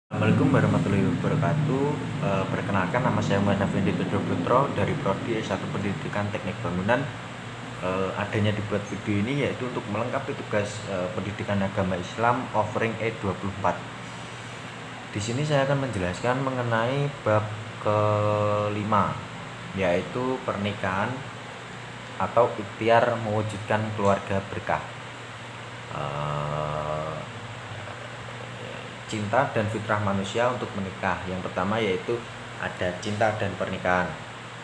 Assalamualaikum warahmatullahi wabarakatuh. Perkenalkan, nama saya Muhammad Effendi Putro dari Prodi S1 Pendidikan Teknik Bangunan. Adanya dibuat video ini yaitu untuk melengkapi tugas pendidikan agama Islam offering E24. Di sini saya akan menjelaskan mengenai bab kelima, yaitu pernikahan atau ikhtiar mewujudkan keluarga berkah. Cinta dan fitrah manusia untuk menikah. Yang pertama yaitu ada cinta dan pernikahan.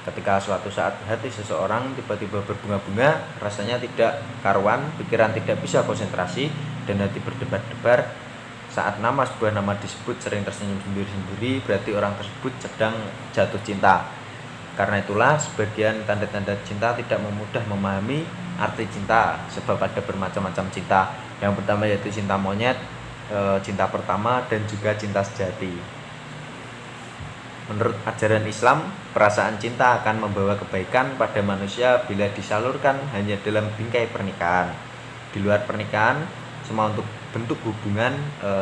Ketika suatu saat hati seseorang tiba-tiba berbunga-bunga, rasanya tidak karuan, pikiran tidak bisa konsentrasi, dan hati berdebar-debar. Saat sebuah nama disebut sering tersenyum sendiri-sendiri, berarti orang tersebut sedang jatuh cinta. Karena itulah sebagian tanda-tanda cinta tidak memudah memahami arti cinta, sebab ada bermacam-macam cinta. Yang pertama yaitu cinta monyet, cinta pertama, dan juga cinta sejati. Menurut ajaran Islam, perasaan cinta akan membawa kebaikan pada manusia bila disalurkan hanya dalam bingkai pernikahan. Di luar pernikahan, semua bentuk hubungan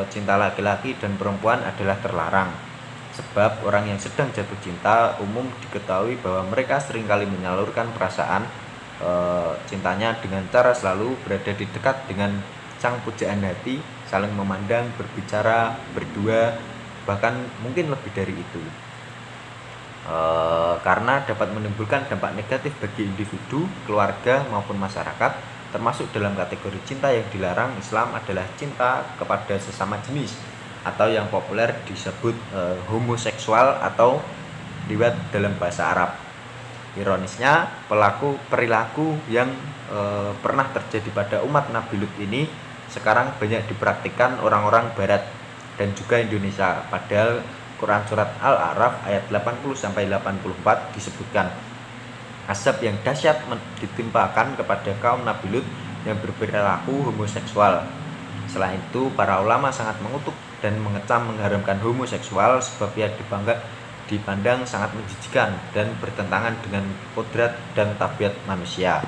cinta laki-laki dan perempuan adalah terlarang. Sebab orang yang sedang jatuh cinta umum diketahui bahwa mereka seringkali menyalurkan perasaan cintanya dengan cara selalu berada di dekat dengan sang pujaan hati, saling memandang, berbicara, berdua, bahkan mungkin lebih dari itu. Karena dapat menimbulkan dampak negatif bagi individu, keluarga, maupun masyarakat. Termasuk dalam kategori cinta yang dilarang Islam adalah cinta kepada sesama jenis, atau yang populer disebut homoseksual atau liwat dalam bahasa Arab. Ironisnya, perilaku yang pernah terjadi pada umat Nabi Lut ini sekarang banyak dipraktikkan orang-orang barat dan juga Indonesia. Padahal Quran surat Al-A'raf ayat 80-84 disebutkan azab yang dahsyat ditimpakan kepada kaum Nabi Lut yang berperilaku homoseksual. Selain itu, para ulama sangat mengutuk dan mengecam mengharamkan homoseksual sebab ia dipandang sangat menjijikan dan bertentangan dengan kodrat dan tabiat manusia.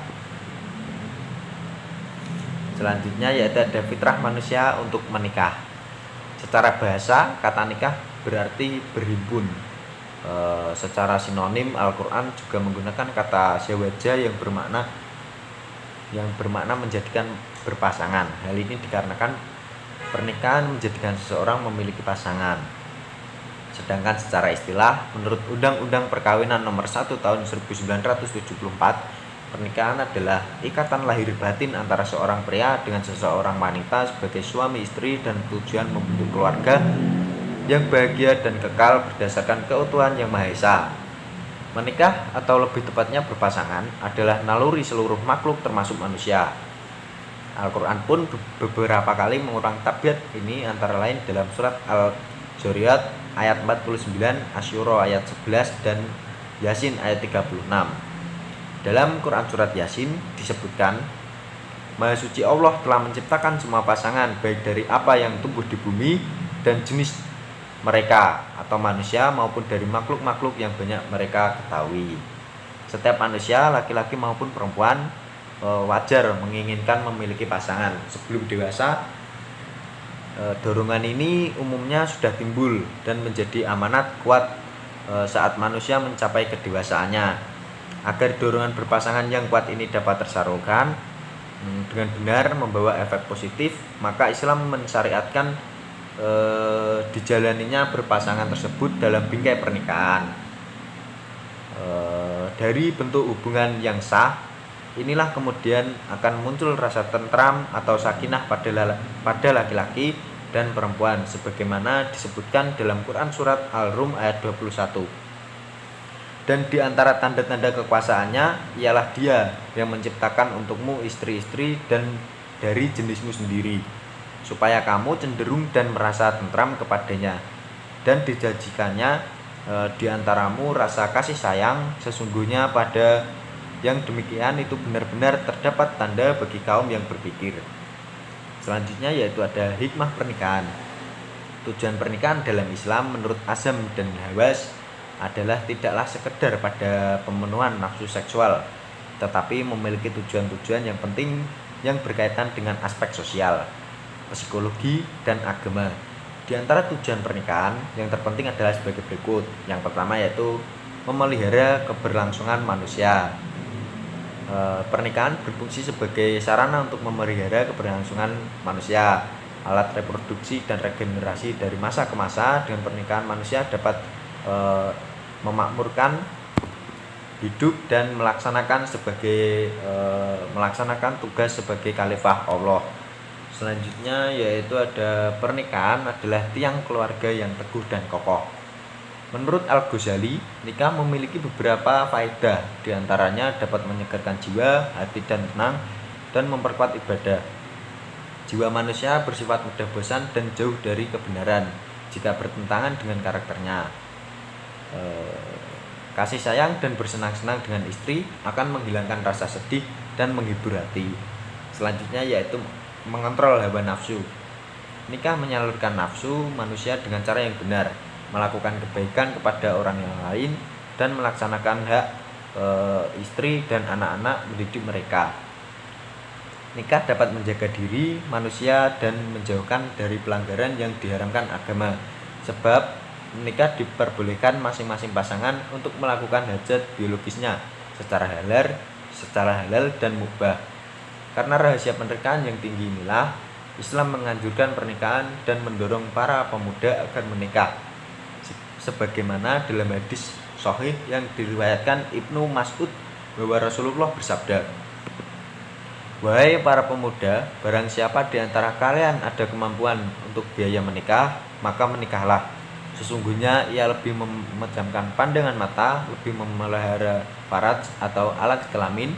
Selanjutnya yaitu ada fitrah manusia untuk menikah. Secara bahasa, kata nikah berarti berhimpun. Secara sinonim, Al-Quran juga menggunakan kata zawaja yang bermakna menjadikan berpasangan. Hal ini dikarenakan pernikahan menjadikan seseorang memiliki pasangan. Sedangkan secara istilah, menurut Undang-Undang Perkawinan Nomor 1 Tahun 1974, pernikahan adalah ikatan lahir batin antara seorang pria dengan seseorang wanita sebagai suami istri dan tujuan membentuk keluarga yang bahagia dan kekal berdasarkan keutuhan Yang Maha Esa. Menikah atau lebih tepatnya berpasangan adalah naluri seluruh makhluk termasuk manusia. Al-Quran pun beberapa kali mengulang tabiat ini, antara lain dalam surat Al-Zariyat ayat 49, Asyura ayat 11, dan Yasin ayat 36. Dalam Quran surat Yasin disebutkan, Maha Suci Allah telah menciptakan semua pasangan baik dari apa yang tumbuh di bumi dan jenis mereka atau manusia maupun dari makhluk-makhluk yang banyak mereka ketahui. Setiap manusia, laki-laki maupun perempuan, wajar menginginkan memiliki pasangan. Sebelum dewasa, dorongan ini umumnya sudah timbul dan menjadi amanat kuat saat manusia mencapai kedewasaannya. Agar dorongan berpasangan yang kuat ini dapat tersalurkan dengan benar membawa efek positif, maka Islam mensyariatkan dijalaninya berpasangan tersebut dalam bingkai pernikahan. Dari bentuk hubungan yang sah, inilah kemudian akan muncul rasa tentram atau sakinah pada laki-laki dan perempuan, sebagaimana disebutkan dalam Quran surat Al-Rum ayat 21. Dan di antara tanda-tanda kekuasaannya ialah Dia yang menciptakan untukmu istri-istri dan dari jenismu sendiri, supaya kamu cenderung dan merasa tentram kepadanya, dan dijanjikannya di antaramu rasa kasih sayang. Sesungguhnya pada yang demikian itu benar-benar terdapat tanda bagi kaum yang berpikir. Selanjutnya yaitu ada hikmah pernikahan. Tujuan pernikahan dalam Islam menurut Azam dan Hawas adalah tidaklah sekedar pada pemenuhan nafsu seksual, tetapi memiliki tujuan-tujuan yang penting yang berkaitan dengan aspek sosial, psikologi, dan agama. Di Di antara tujuan pernikahan yang terpenting adalah sebagai berikut. Yang pertama yaitu memelihara keberlangsungan manusia. Pernikahan berfungsi sebagai sarana untuk memelihara keberlangsungan manusia, alat reproduksi dan regenerasi dari masa ke masa. Dengan pernikahan manusia dapat memakmurkan hidup dan melaksanakan tugas sebagai khalifah Allah. Selanjutnya yaitu ada pernikahan adalah tiang keluarga yang teguh dan kokoh. Menurut Al-Ghazali, nikah memiliki beberapa faedah, diantaranya dapat menyegarkan jiwa, hati dan tenang, dan memperkuat ibadah. Jiwa manusia bersifat mudah bosan dan jauh dari kebenaran jika bertentangan dengan karakternya. Kasih sayang dan bersenang-senang dengan istri akan menghilangkan rasa sedih dan menghibur hati. Selanjutnya yaitu mengontrol hawa nafsu. Nikah menyalurkan nafsu manusia dengan cara yang benar, melakukan kebaikan kepada orang yang lain, dan melaksanakan hak istri dan anak-anak mendidik mereka. Nikah dapat menjaga diri manusia dan menjauhkan dari pelanggaran yang diharamkan agama, sebab menikah diperbolehkan masing-masing pasangan untuk melakukan hajat biologisnya secara halal dan mubah. Karena rahasia pernikahan yang tinggi inilah, Islam menganjurkan pernikahan dan mendorong para pemuda agar menikah. Sebagaimana dalam hadis sahih yang diriwayatkan Ibnu Mas'ud bahwa Rasulullah bersabda, "Wahai para pemuda, barang siapa di antara kalian ada kemampuan untuk biaya menikah, maka menikahlah. Sesungguhnya ia lebih memejamkan pandangan mata, lebih memelihara faraj atau alat kelamin,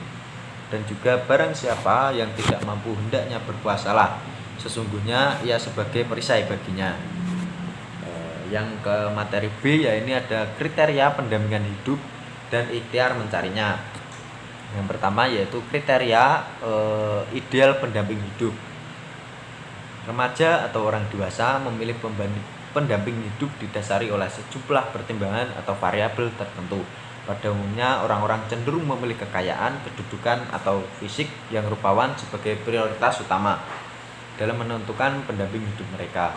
dan juga barang siapa yang tidak mampu hendaknya berpuasalah. Sesungguhnya ia sebagai perisai baginya." Yang ke materi B, ya ini ada kriteria pendampingan hidup dan ikhtiar mencarinya. Yang pertama yaitu kriteria ideal pendamping hidup. Remaja atau orang dewasa memilih pendamping hidup didasari oleh sejumlah pertimbangan atau variabel tertentu. Pada umumnya orang-orang cenderung memilih kekayaan, kedudukan, atau fisik yang rupawan sebagai prioritas utama dalam menentukan pendamping hidup mereka.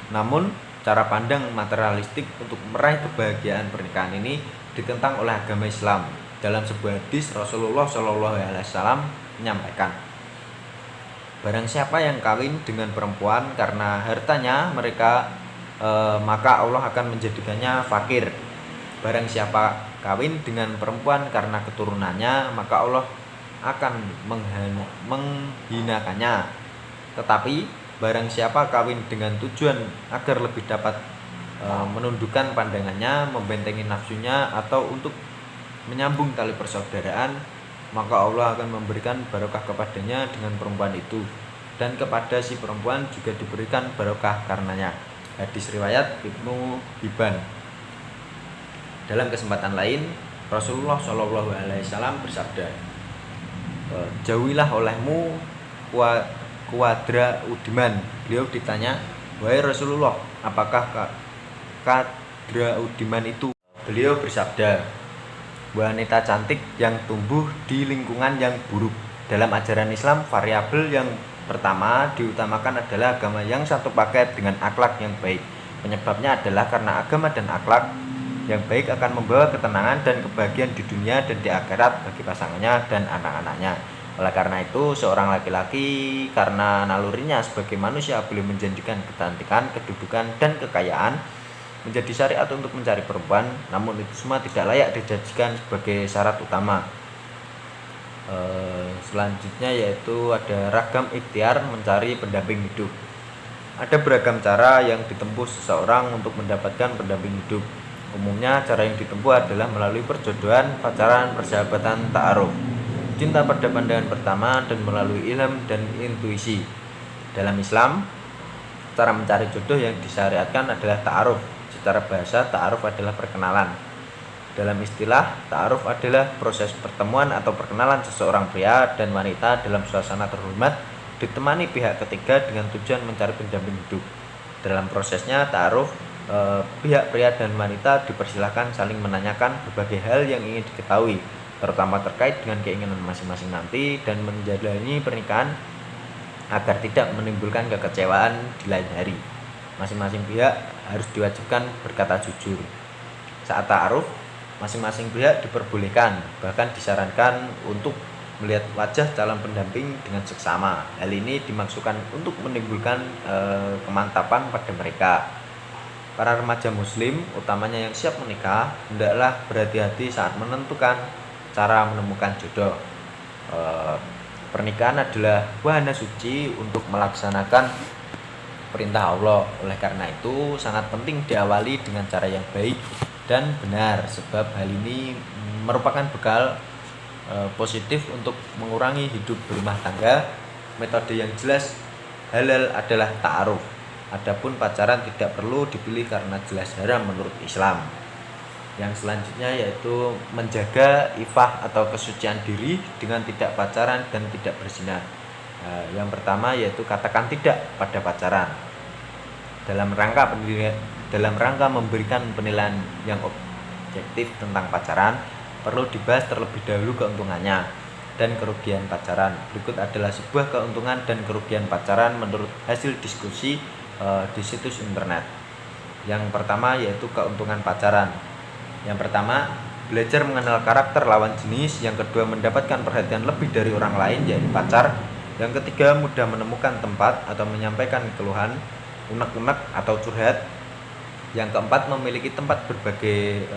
Namun, cara pandang materialistik untuk meraih kebahagiaan pernikahan ini ditentang oleh agama Islam. Dalam sebuah hadis, Rasulullah SAW menyampaikan, "Barang siapa yang kawin dengan perempuan karena hartanya maka Allah akan menjadikannya fakir. Barang siapa kawin dengan perempuan karena keturunannya, maka Allah akan menghinakannya. Tetapi barang siapa kawin dengan tujuan agar lebih dapat menundukkan pandangannya, membentengi nafsunya, atau untuk menyambung tali persaudaraan, maka Allah akan memberikan barokah kepadanya dengan perempuan itu, dan kepada si perempuan juga diberikan barokah karenanya." Hadis riwayat Ibnu Hibban. Dalam kesempatan lain, Rasulullah SAW bersabda, "Jauhilah olehmu Quadra Udiman." Beliau ditanya, "Wahai Rasulullah, apakah Quadra Udiman itu?" Beliau bersabda, "Wanita cantik yang tumbuh di lingkungan yang buruk." Dalam ajaran Islam, variabel yang pertama diutamakan adalah agama yang satu paket dengan akhlak yang baik. Penyebabnya adalah karena agama dan akhlak yang baik akan membawa ketenangan dan kebahagiaan di dunia dan di akhirat bagi pasangannya dan anak-anaknya. Oleh karena itu, seorang laki-laki karena nalurinya sebagai manusia boleh menjanjikan kecantikan, kedudukan, dan kekayaan menjadi syariat untuk mencari perempuan, namun itu semua tidak layak dijadikan sebagai syarat utama. Selanjutnya yaitu ada ragam ikhtiar mencari pendamping hidup. Ada beragam cara yang ditempuh seseorang untuk mendapatkan pendamping hidup. Umumnya cara yang ditempuh adalah melalui perjodohan, pacaran, persahabatan, ta'aruf, cinta pada pandangan pertama, dan melalui ilham dan intuisi. Dalam Islam, cara mencari jodoh yang disyariatkan adalah ta'aruf. Secara bahasa, ta'aruf adalah perkenalan. Dalam istilah, ta'aruf adalah proses pertemuan atau perkenalan seseorang pria dan wanita dalam suasana terhormat, ditemani pihak ketiga dengan tujuan mencari pendamping hidup. Dalam prosesnya ta'aruf, pihak pria dan wanita dipersilahkan saling menanyakan berbagai hal yang ingin diketahui, terutama terkait dengan keinginan masing-masing nanti, dan menjalani pernikahan agar tidak menimbulkan kekecewaan di lain hari. Masing-masing pihak harus diwajibkan berkata jujur. Saat ta'aruf, masing-masing pihak diperbolehkan, bahkan disarankan untuk melihat wajah calon pendamping dengan seksama. Hal ini dimaksudkan untuk menimbulkan kemantapan pada mereka. Para remaja muslim, utamanya yang siap menikah, hendaklah berhati-hati saat menentukan cara menemukan jodoh. Pernikahan adalah wahana suci untuk melaksanakan perintah Allah. Oleh karena itu, sangat penting diawali dengan cara yang baik dan benar, sebab hal ini merupakan bekal positif untuk mengurangi hidup berumah tangga. Metode yang jelas halal adalah ta'aruf. Adapun pacaran tidak perlu dipilih karena jelas haram menurut Islam. Yang selanjutnya yaitu menjaga ifah atau kesucian diri dengan tidak pacaran dan tidak berzina. Yang pertama yaitu katakan tidak pada pacaran. Dalam rangka memberikan penilaian yang objektif tentang pacaran, perlu dibahas terlebih dahulu keuntungannya dan kerugian pacaran. Berikut adalah sebuah keuntungan dan kerugian pacaran menurut hasil diskusi di situs internet. Yang pertama yaitu keuntungan pacaran. Yang pertama, belajar mengenal karakter lawan jenis. Yang kedua, mendapatkan perhatian lebih dari orang lain, yaitu pacar. Yang ketiga, mudah menemukan tempat atau menyampaikan keluhan, unek-unek atau curhat. Yang keempat, memiliki tempat berbagai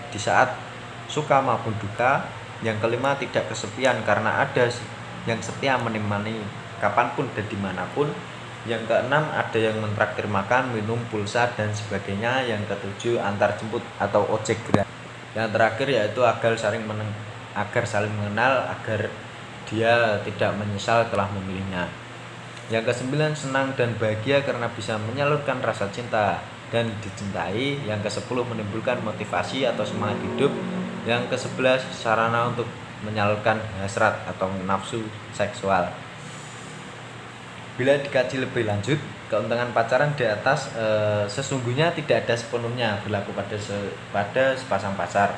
di saat suka maupun duka. Yang kelima, tidak kesepian karena ada yang setia menemani kapanpun dan dimanapun. Yang keenam, ada yang mentraktir makan, minum, pulsa, dan sebagainya. Yang ketujuh, antar jemput atau ojek gratis. Yang terakhir yaitu agar saling mengenal, agar dia tidak menyesal telah memilihnya. Yang kesembilan, senang dan bahagia karena bisa menyalurkan rasa cinta dan dicintai. Yang kesepuluh, menimbulkan motivasi atau semangat hidup. Yang kesebelas, sarana untuk menyalurkan hasrat atau nafsu seksual. Bila dikaji lebih lanjut, keuntungan pacaran di atas sesungguhnya tidak ada sepenuhnya berlaku pada sepasang pacar.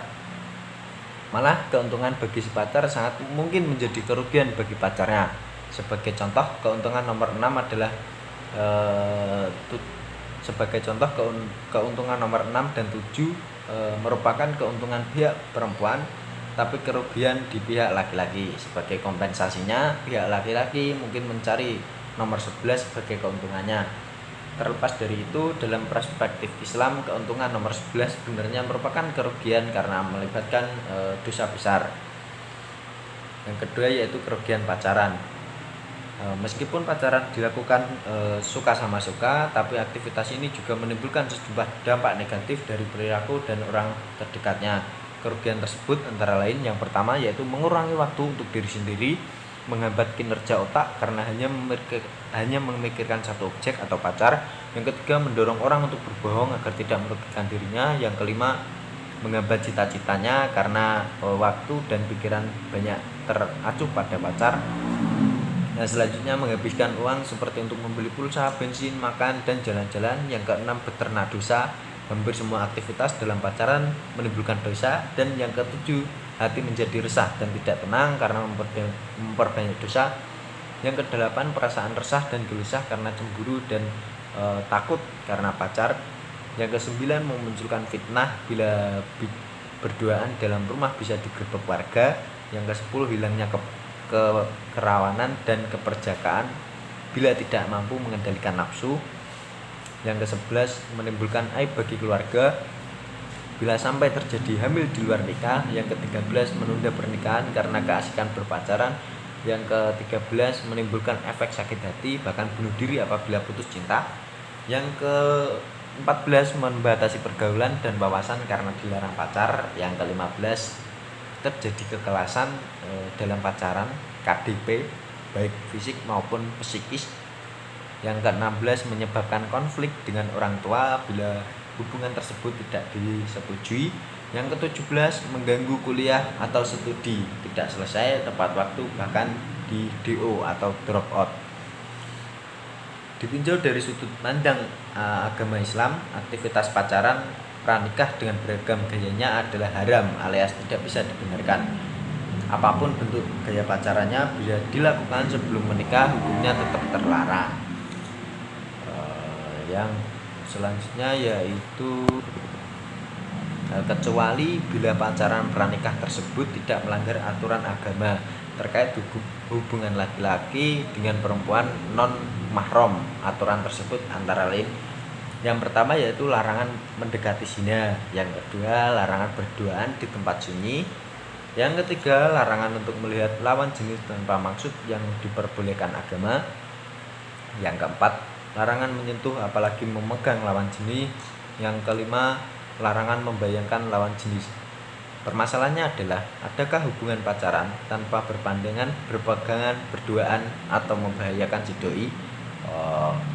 Malah keuntungan bagi si pacar sangat mungkin menjadi kerugian bagi pacarnya. Sebagai contoh, keuntungan nomor 6 adalah keuntungan nomor 6 dan 7 merupakan keuntungan pihak perempuan, tapi kerugian di pihak laki-laki. Sebagai kompensasinya, pihak laki-laki mungkin mencari nomor 11 sebagai keuntungannya. Terlepas dari itu, dalam perspektif Islam, keuntungan nomor 11 sebenarnya merupakan kerugian karena melibatkan dosa besar. Yang kedua yaitu kerugian pacaran. Meskipun pacaran dilakukan suka sama suka, tapi aktivitas ini juga menimbulkan sejumlah dampak negatif dari perilaku dan orang terdekatnya. Kerugian tersebut antara lain, yang pertama yaitu mengurangi waktu untuk diri sendiri, menghambat kinerja otak karena hanya memikirkan satu objek atau pacar. Yang ketiga, mendorong orang untuk berbohong agar tidak merugikan dirinya. Yang kelima, menghambat cita-citanya karena waktu dan pikiran banyak teracuh pada pacar. Nah, selanjutnya menghabiskan uang seperti untuk membeli pulsa, bensin, makan, dan jalan-jalan. Yang keenam, beternak dosa. Hampir semua aktivitas dalam pacaran menimbulkan dosa. Dan yang ketujuh, hati menjadi resah dan tidak tenang karena memperbanyak dosa. Yang kedelapan, perasaan resah dan gelisah karena cemburu dan takut karena pacar. Yang kesembilan, memunculkan fitnah bila berduaan dalam rumah bisa digerebek warga. Yang kesepuluh, hilangnya kerawanan dan keperjakaan bila tidak mampu mengendalikan nafsu. Yang ke-11, menimbulkan aib bagi keluarga bila sampai terjadi hamil di luar nikah. Yang ke-13, menunda pernikahan karena keasikan berpacaran. Yang ke-13, menimbulkan efek sakit hati bahkan bunuh diri apabila putus cinta. Yang ke-14, membatasi pergaulan dan wawasan karena dilarang pacar. Yang ke-15, terjadi kekerasan dalam pacaran, KDP, baik fisik maupun psikis. Yang ke-16, menyebabkan konflik dengan orang tua bila hubungan tersebut tidak disetujui. Yang ke-17, mengganggu kuliah atau studi tidak selesai tepat waktu, bahkan di DO atau drop out. Ditinjau dari sudut pandang agama Islam, aktivitas pacaran pranikah dengan beragam gayanya adalah haram alias tidak bisa dibenarkan. Apapun bentuk gaya pacarannya, bila dilakukan sebelum menikah hukumnya tetap terlarang. Yang selanjutnya yaitu kecuali bila pacaran pranikah tersebut tidak melanggar aturan agama terkait hubungan laki-laki dengan perempuan non mahram. Aturan tersebut antara lain, yang pertama yaitu larangan mendekati zina, yang kedua larangan berduaan di tempat sunyi, yang ketiga larangan untuk melihat lawan jenis tanpa maksud yang diperbolehkan agama, yang keempat larangan menyentuh apalagi memegang lawan jenis, yang kelima larangan membayangkan lawan jenis. Permasalahannya adalah, adakah hubungan pacaran tanpa berpandangan, berpegangan, berduaan, atau membahayakan si doi?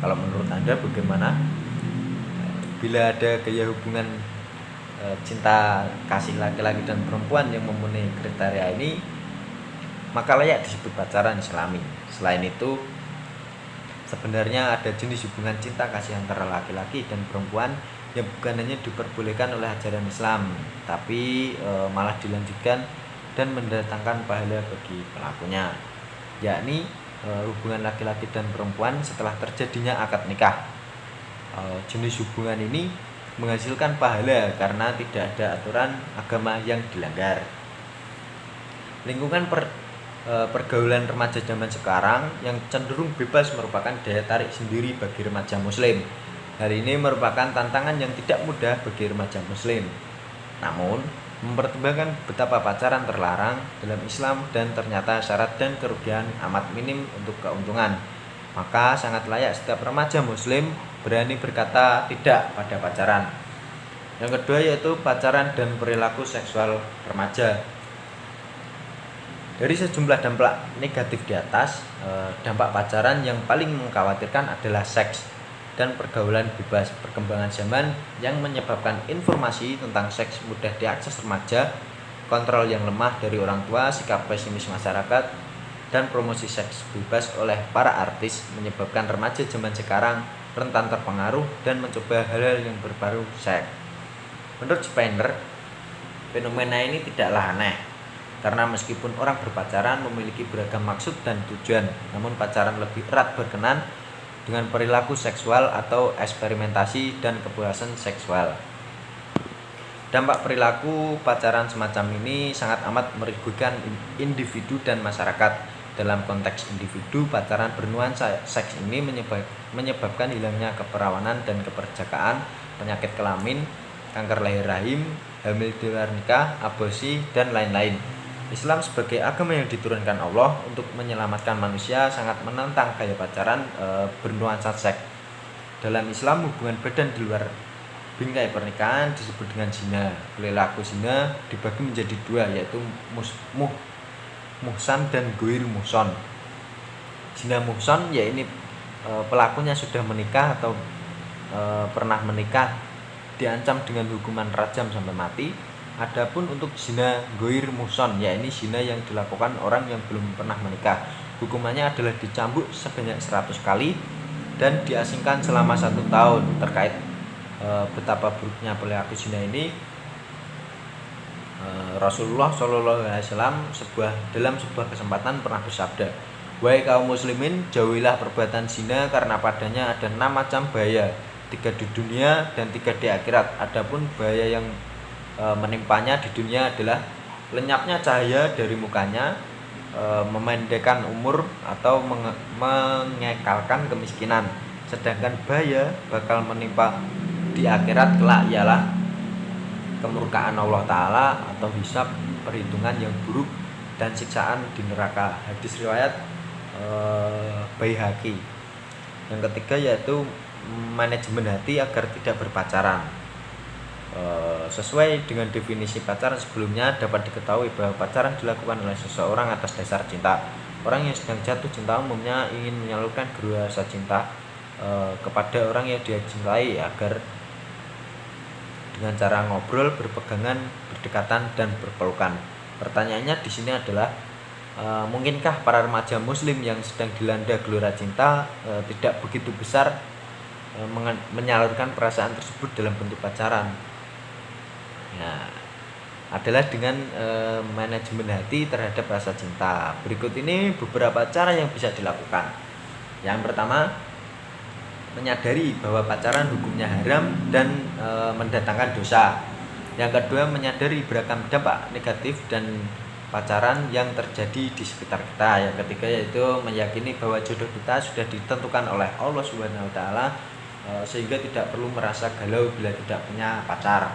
Kalau menurut Anda bagaimana? Bila ada gaya hubungan cinta kasih laki-laki dan perempuan yang memenuhi kriteria ini, maka layak disebut pacaran Islami. Selain itu, sebenarnya ada jenis hubungan cinta kasih antara laki-laki dan perempuan yang bukan hanya diperbolehkan oleh ajaran Islam, tapi malah dilanjutkan dan mendatangkan pahala bagi pelakunya, yakni hubungan laki-laki dan perempuan setelah terjadinya akad nikah. Jenis hubungan ini menghasilkan pahala karena tidak ada aturan agama yang dilanggar. Lingkungan pergaulan remaja zaman sekarang yang cenderung bebas merupakan daya tarik sendiri bagi remaja muslim. Hal ini merupakan tantangan yang tidak mudah bagi remaja muslim. Namun, mempertimbangkan betapa pacaran terlarang dalam Islam dan ternyata syarat dan kerugian amat minim untuk keuntungan, maka sangat layak setiap remaja muslim berani berkata tidak pada pacaran. Yang kedua yaitu pacaran dan perilaku seksual remaja. Dari sejumlah dampak negatif di atas, dampak pacaran yang paling mengkhawatirkan adalah seks dan pergaulan bebas. Perkembangan zaman yang menyebabkan informasi tentang seks mudah diakses remaja, kontrol yang lemah dari orang tua, sikap pesimis masyarakat, dan promosi seks bebas oleh para artis menyebabkan remaja zaman sekarang rentan terpengaruh dan mencoba hal-hal yang berbau seks. Menurut Spender, fenomena ini tidaklah aneh, karena meskipun orang berpacaran memiliki beragam maksud dan tujuan, namun pacaran lebih erat berkenan dengan perilaku seksual atau eksperimentasi dan kepuasan seksual. Dampak perilaku pacaran semacam ini sangat amat merugikan individu dan masyarakat. Dalam konteks individu, pacaran bernuansa seks ini menyebabkan hilangnya keperawanan dan keperjakaan, penyakit kelamin, kanker leher rahim, hamil di luar nikah, aborsi, dan lain-lain. Islam sebagai agama yang diturunkan Allah untuk menyelamatkan manusia sangat menentang gaya pacaran bernuansa seks. Dalam Islam, hubungan badan di luar bingkai pernikahan disebut dengan zina. Perilaku zina dibagi menjadi dua, yaitu muhsan dan goir muhson. Zina muhson yaitu pelakunya sudah menikah atau pernah menikah, diancam dengan hukuman rajam sampai mati. Adapun untuk zina goir muhson, yaitu zina yang dilakukan orang yang belum pernah menikah, hukumannya adalah dicambuk sebanyak 100 kali dan diasingkan selama 1 tahun. Terkait betapa buruknya perilaku zina ini, Rasulullah SAW dalam sebuah kesempatan pernah bersabda, "Wahai kaum muslimin, jauhilah perbuatan zina karena padanya ada 6 macam bahaya, 3 di dunia dan 3 di akhirat. Adapun bahaya yang menimpanya di dunia adalah lenyapnya cahaya dari mukanya, memendekkan umur atau mengekalkan kemiskinan. Sedangkan bahaya bakal menimpa di akhirat kelak ialah kemurkaan Allah Ta'ala atau hisab, perhitungan yang buruk, dan siksaan di neraka." Hadis riwayat Baihaqi. Yang ketiga yaitu manajemen hati agar tidak berpacaran. Sesuai dengan definisi pacaran sebelumnya, dapat diketahui bahwa pacaran dilakukan oleh seseorang atas dasar cinta. Orang yang sedang jatuh cinta umumnya ingin menyalurkan rasa cinta kepada orang yang dia cintai agar dengan cara ngobrol, berpegangan, berdekatan, dan berpelukan. Pertanyaannya di sini adalah, mungkinkah para remaja muslim yang sedang dilanda gelora cinta tidak begitu besar menyalurkan perasaan tersebut dalam bentuk pacaran? Nah, adalah dengan manajemen hati terhadap rasa cinta. Berikut ini beberapa cara yang bisa dilakukan. Yang pertama, menyadari bahwa pacaran hukumnya haram dan mendatangkan dosa. Yang kedua, menyadari beragam dampak negatif dan pacaran yang terjadi di sekitar kita. Yang ketiga yaitu meyakini bahwa jodoh kita sudah ditentukan oleh Allah Subhanahu wa taala, sehingga tidak perlu merasa galau bila tidak punya pacar.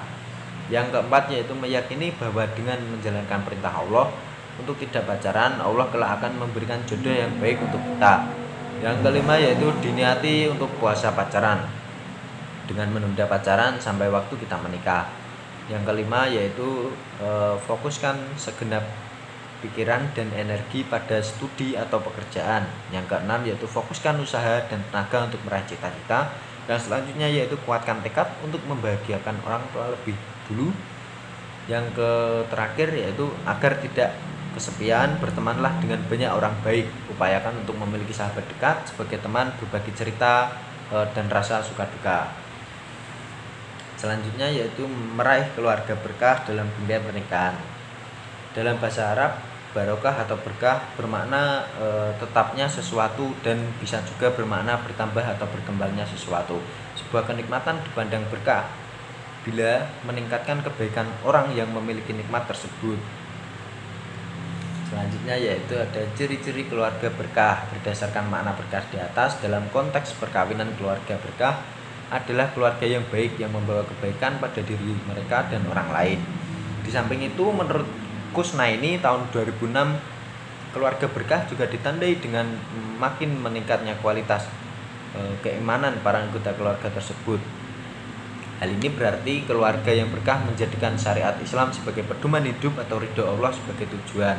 Yang keempat yaitu meyakini bahwa dengan menjalankan perintah Allah untuk tidak pacaran, Allah kelak akan memberikan jodoh yang baik untuk kita. Yang kelima yaitu diniati untuk puasa pacaran dengan menunda pacaran sampai waktu kita menikah. Yang kelima yaitu fokuskan segenap pikiran dan energi pada studi atau pekerjaan. Yang keenam yaitu fokuskan usaha dan tenaga untuk meraih cita-cita. Dan selanjutnya yaitu kuatkan tekad untuk membahagiakan orang tua lebih dulu. Yang terakhir yaitu agar tidak kesepian, bertemanlah dengan banyak orang baik. Upayakan untuk memiliki sahabat dekat sebagai teman, berbagi cerita dan rasa suka duka. Selanjutnya yaitu meraih keluarga berkah dalam dunia pernikahan. Dalam bahasa Arab, barokah atau berkah bermakna tetapnya sesuatu dan bisa juga bermakna bertambah atau berkembangnya sesuatu. Sebuah kenikmatan dipandang berkah bila meningkatkan kebaikan orang yang memiliki nikmat tersebut. Selanjutnya yaitu ada ciri-ciri keluarga berkah. Berdasarkan makna berkah di atas, dalam konteks perkawinan, keluarga berkah adalah keluarga yang baik yang membawa kebaikan pada diri mereka dan orang lain. Di samping itu, menurut Kusnaini tahun 2006, keluarga berkah juga ditandai dengan makin meningkatnya kualitas keimanan para anggota keluarga tersebut. Hal ini berarti keluarga yang berkah menjadikan syariat Islam sebagai pedoman hidup atau ridho Allah sebagai tujuan.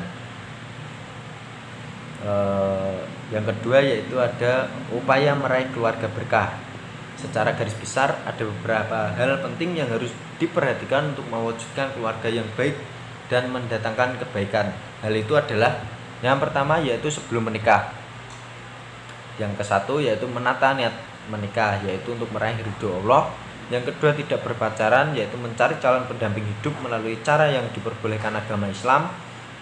Yang kedua yaitu ada upaya meraih keluarga berkah. Secara garis besar ada beberapa hal penting yang harus diperhatikan untuk mewujudkan keluarga yang baik dan mendatangkan kebaikan. Hal itu adalah yang pertama yaitu sebelum menikah. Yang kesatu yaitu menata niat menikah, yaitu untuk meraih ridho Allah. Yang kedua tidak berpacaran, yaitu mencari calon pendamping hidup melalui cara yang diperbolehkan agama Islam.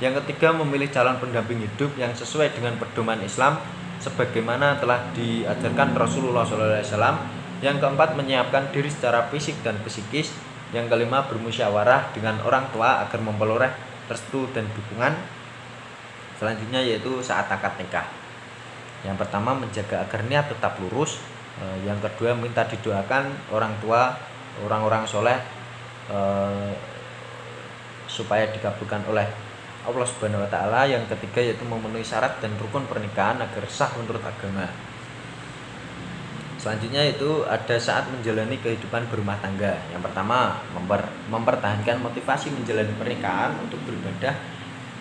Yang ketiga memilih calon pendamping hidup yang sesuai dengan pedoman Islam sebagaimana telah diajarkan Rasulullah SAW. Yang keempat menyiapkan diri secara fisik dan psikis. Yang kelima bermusyawarah dengan orang tua agar memperoleh restu dan dukungan. Selanjutnya yaitu saat akad nikah. Yang pertama menjaga agar niat tetap lurus. Yang kedua minta didoakan orang tua, orang-orang soleh supaya dikabulkan oleh Allah Subhanahu wa taala. Yang ketiga yaitu memenuhi syarat dan rukun pernikahan agar sah menurut agama. Selanjutnya itu ada saat menjalani kehidupan berumah tangga. Yang pertama mempertahankan motivasi menjalani pernikahan untuk beribadah.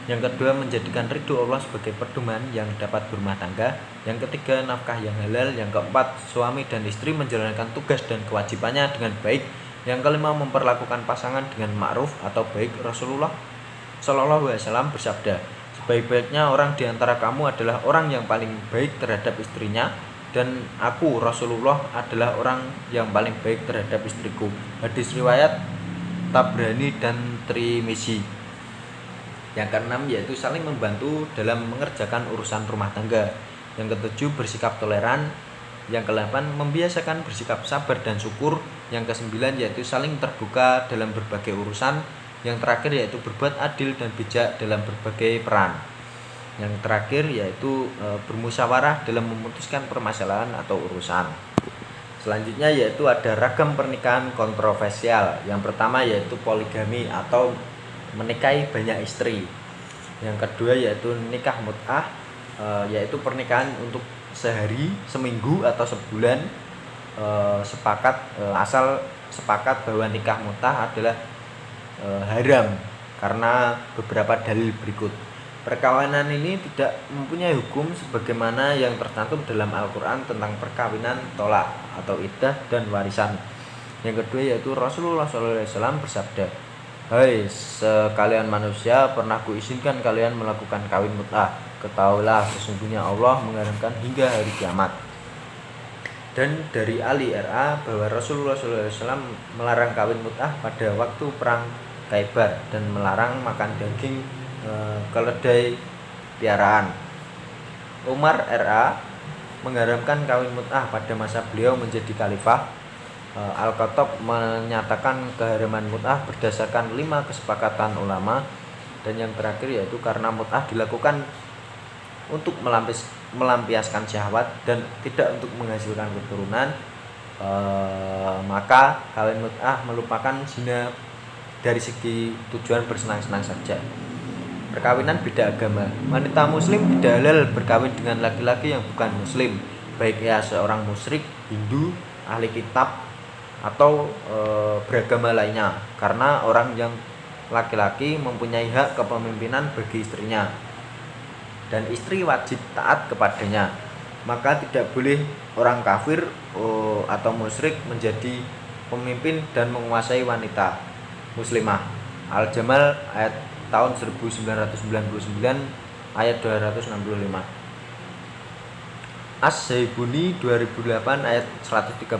Yang kedua menjadikan ridho Allah sebagai pedoman yang dapat berumah tangga. Yang ketiga nafkah yang halal. Yang keempat suami dan istri menjalankan tugas dan kewajibannya dengan baik. Yang kelima memperlakukan pasangan dengan ma'ruf atau baik. Rasulullah Shallallahu Alaihi Wasallam bersabda, sebaik-baiknya orang di antara kamu adalah orang yang paling baik terhadap istrinya, dan aku Rasulullah adalah orang yang paling baik terhadap istriku. Hadis riwayat Tabrani dan Tirmizi. Yang keenam yaitu saling membantu dalam mengerjakan urusan rumah tangga. Yang ketujuh bersikap toleran. Yang kedelapan membiasakan bersikap sabar dan syukur. Yang kesembilan yaitu saling terbuka dalam berbagai urusan. Yang terakhir yaitu berbuat adil dan bijak dalam berbagai peran. Yang terakhir yaitu bermusyawarah dalam memutuskan permasalahan atau urusan. Selanjutnya yaitu ada ragam pernikahan kontroversial. Yang pertama yaitu poligami atau menikahi banyak istri. Yang kedua yaitu nikah mut'ah, yaitu pernikahan untuk sehari, seminggu atau sebulan. Asal sepakat bahwa nikah mut'ah adalah haram karena beberapa dalil berikut. Perkawinan ini tidak mempunyai hukum sebagaimana yang tercantum dalam Al-Quran tentang perkawinan, tolak atau iddah dan warisan. Yang kedua yaitu Rasulullah SAW bersabda, hai sekalian manusia, pernah kuizinkan kalian melakukan kawin mut'ah. Ketahuilah sesungguhnya Allah mengharamkan hingga hari kiamat. Dan dari Ali RA bahwa Rasulullah SAW melarang kawin mut'ah pada waktu perang Khaybar dan melarang makan daging keledai piaraan. Umar RA mengharamkan kawin mut'ah pada masa beliau menjadi khalifah. Al-Khattab menyatakan keharaman mut'ah berdasarkan 5 kesepakatan ulama, dan yang terakhir yaitu karena mut'ah dilakukan untuk melampiaskan syahwat dan tidak untuk menghasilkan keturunan, maka kawin mut'ah merupakan zina dari segi tujuan bersenang-senang saja. Perkawinan beda agama. Wanita muslim tidak halal berkawin dengan laki-laki yang bukan muslim, baik ia seorang musyrik, Hindu, ahli kitab, atau beragama lainnya, karena orang yang laki-laki mempunyai hak kepemimpinan bagi istrinya dan istri wajib taat kepadanya. Maka tidak boleh orang kafir atau musyrik menjadi pemimpin dan menguasai wanita muslimah. Al-Jamal ayat tahun 1999 ayat 265. As-Saibuni 2008 ayat 113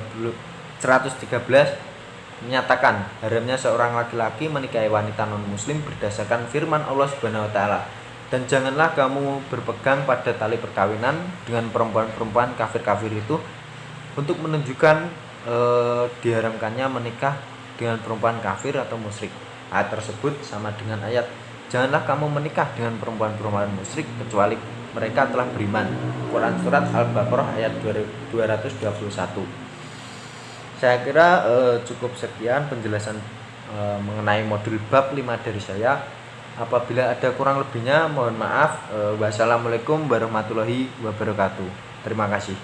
menyatakan haramnya seorang laki-laki menikahi wanita non-muslim berdasarkan firman Allah Subhanahu wa taala. Dan janganlah kamu berpegang pada tali perkawinan dengan perempuan-perempuan kafir-kafir itu, untuk menunjukkan diharamkannya menikah dengan perempuan kafir atau musyrik. Ayat tersebut sama dengan ayat janganlah kamu menikah dengan perempuan-perempuan musyrik kecuali mereka telah beriman. Quran surat Al-Baqarah ayat 221. Saya kira cukup sekian penjelasan mengenai modul bab 5 dari saya. Apabila ada kurang lebihnya mohon maaf. Wassalamualaikum warahmatullahi wabarakatuh. Terima kasih.